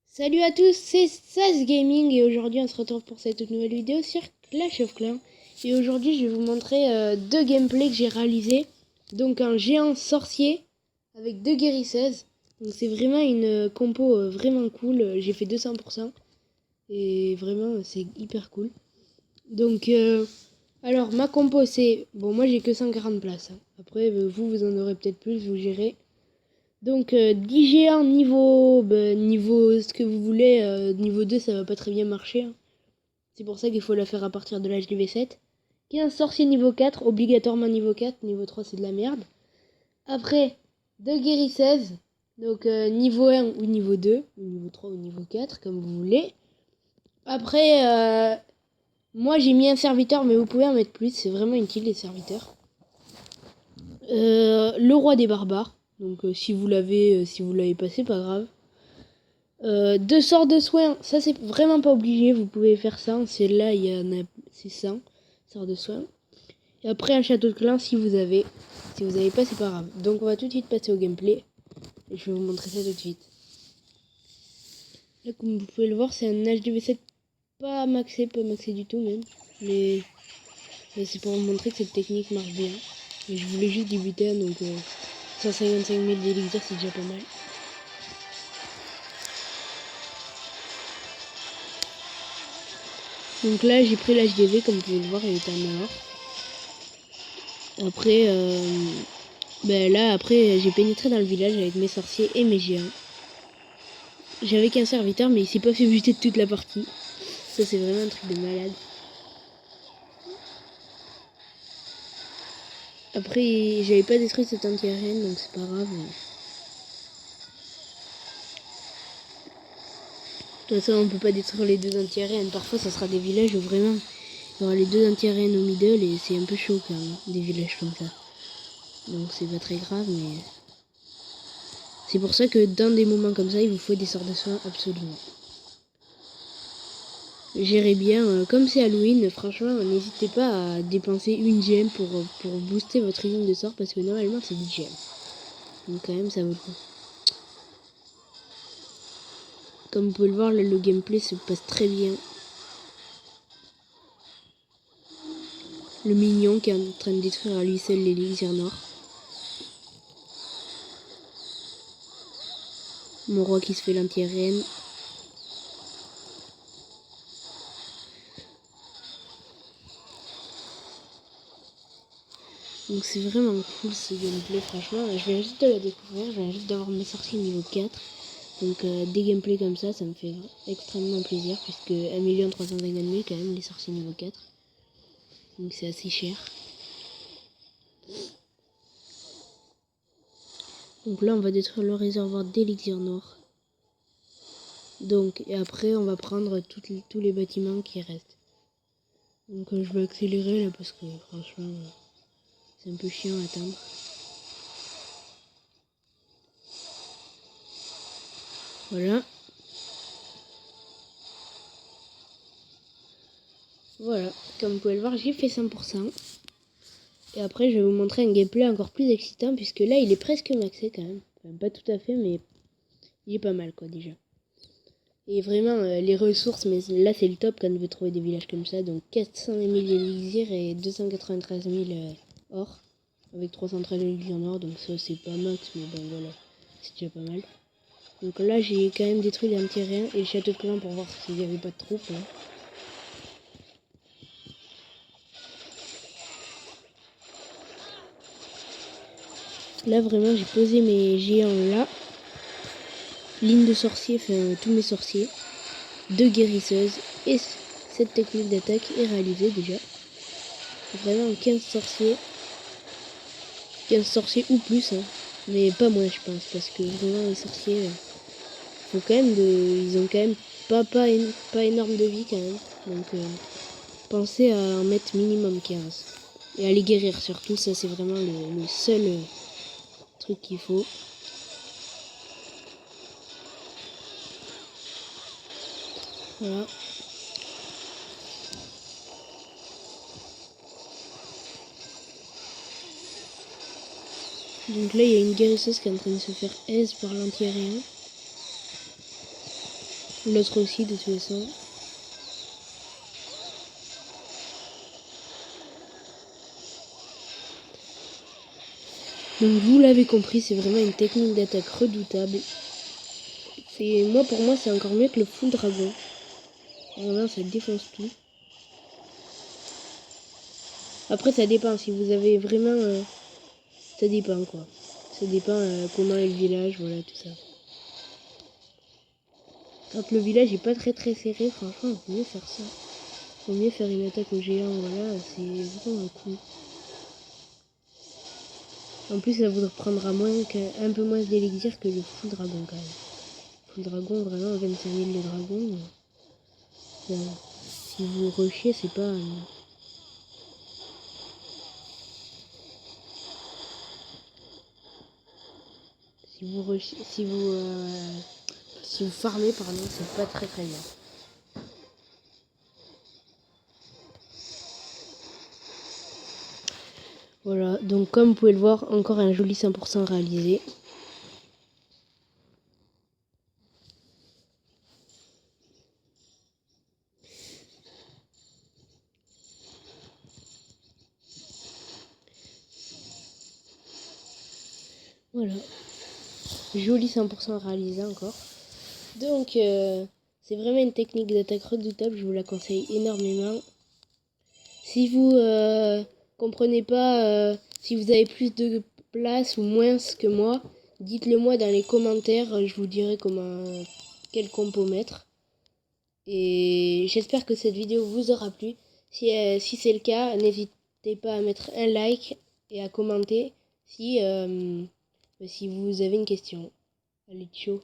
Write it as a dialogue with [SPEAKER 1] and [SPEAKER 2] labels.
[SPEAKER 1] Salut à tous, c'est Sas Gaming et aujourd'hui on se retrouve pour cette nouvelle vidéo sur Clash of Clans. Et aujourd'hui je vais vous montrer deux gameplays que j'ai réalisés. Donc un géant sorcier avec deux guérisseuses. Donc c'est vraiment une compo vraiment cool, j'ai fait 200%. Et vraiment c'est hyper cool. Donc alors ma compo c'est, bon moi j'ai que 140 places. Après vous en aurez peut-être plus, vous gérez. Donc 10 géants niveau ce que vous voulez, niveau 2 ça va pas très bien marcher. C'est pour ça qu'il faut la faire à partir de l'âge du V7. 15 sorciers niveau 4, obligatoirement niveau 4, niveau 3 c'est de la merde. Après, 2 guérisseuses, donc niveau 1 ou niveau 2, ou niveau 3 ou niveau 4, comme vous voulez. Après, moi j'ai mis un serviteur, mais vous pouvez en mettre plus, c'est vraiment utile les serviteurs. Le roi des barbares. Donc si vous l'avez pas, c'est pas grave. 2 sorts de soins, ça c'est vraiment pas obligé, vous pouvez faire ça. C'est là, il y en a, c'est 100 sorts de soins. Et après un château de clan si vous avez. Si vous avez pas, c'est pas grave. Donc on va tout de suite passer au gameplay. Et je vais vous montrer ça tout de suite. Là comme vous pouvez le voir, c'est un HDV7 pas maxé du tout même. Mais c'est pour vous montrer que cette technique marche bien. Et je voulais juste débuter, donc 155 000 d'élixir c'est déjà pas mal. Donc là j'ai pris l'HDV comme vous pouvez le voir, il est en or. Après après j'ai pénétré dans le village avec mes sorciers et mes géants. J'avais qu'un serviteur mais il s'est pas fait buter de toute la partie. Ça c'est vraiment un truc de malade. Après j'avais pas détruit cette anti-aérienne donc c'est pas grave. De toute façon on peut pas détruire les deux anti-aériennes. Parfois ça sera des villages où vraiment il y aura les deux anti-aériennes au middle et c'est un peu chaud quand même, des villages comme ça. Donc c'est pas très grave mais... C'est pour ça que dans des moments comme ça il vous faut des sorts de soins absolument. Gérez bien, comme c'est Halloween, franchement n'hésitez pas à dépenser une gemme pour booster votre usine de sorts parce que normalement c'est 10 gemmes. Donc quand même ça vaut le coup. Comme vous pouvez le voir là, le gameplay se passe très bien. Le mignon qui est en train de détruire à lui seul l'élixir noir. Mon roi qui se fait l'anti-reine. Donc c'est vraiment cool ce gameplay, franchement. Je viens juste de la découvrir, je viens juste d'avoir mes sorties niveau 4. Donc des gameplays comme ça me fait extrêmement plaisir puisque 1 350 000 quand même les sorties niveau 4. Donc c'est assez cher. Donc là on va détruire le réservoir d'élixir noir. Donc et après on va prendre tous les bâtiments qui restent. Donc je vais accélérer là parce que franchement c'est un peu chiant à atteindre. Voilà. Voilà, comme vous pouvez le voir, j'ai fait 100%. Et après, je vais vous montrer un gameplay encore plus excitant, puisque là, il est presque maxé quand même. Enfin, pas tout à fait, mais il est pas mal, quoi, déjà. Et vraiment, les ressources, mais là, c'est le top quand on veut trouver des villages comme ça. Donc, 400 000 élixirs et 293 000 or. Avec 313 élixirs en or, donc ça, c'est pas max, mais bon, voilà. C'est déjà pas mal. Donc là, j'ai quand même détruit les anti-aériens et le château de clan pour voir s'il n'y avait pas de troupes. Hein. Là vraiment j'ai posé mes géants là. Ligne de sorciers, enfin tous mes sorciers. 2 guérisseuses. Et cette technique d'attaque est réalisée déjà. Vraiment 15 sorciers. 15 sorciers ou plus. Hein. Mais pas moins je pense. Parce que vraiment les sorciers. Faut quand même ils ont quand même pas énorme de vie quand même. Donc pensez à en mettre minimum 15. Et à les guérir surtout. Ça c'est vraiment le seul truc qu'il faut. Voilà. Donc là, il y a une guérisseuse qui est en train de se faire aise par l'anti-aérien. L'autre aussi, de toute façon. Donc vous l'avez compris, c'est vraiment une technique d'attaque redoutable. Pour moi, c'est encore mieux que le full dragon. Vraiment, ça défonce tout. Après, ça dépend. Si vous avez vraiment... ça dépend, quoi. Ça dépend comment est le village, voilà, tout ça. Quand le village est pas très serré, franchement, il vaut mieux faire ça. Il vaut mieux faire une attaque au géant, voilà, c'est vraiment cool. En plus, ça vous prendra un peu moins d'élixir que le full dragon, quand même. Full dragon, vraiment, 25 000 de dragon. Si vous rushez, c'est pas... si vous farmez, pardon, c'est pas très bien. Voilà, donc comme vous pouvez le voir, encore un joli 100% réalisé. Voilà, joli 100% réalisé encore. Donc, c'est vraiment une technique d'attaque redoutable, je vous la conseille énormément. Si vous comprenez pas, si vous avez plus de place ou moins que moi, dites-le moi dans les commentaires, je vous dirai quel compo mettre. Et j'espère que cette vidéo vous aura plu. Si c'est le cas, n'hésitez pas à mettre un like et à commenter si vous avez une question. Allez, ciao.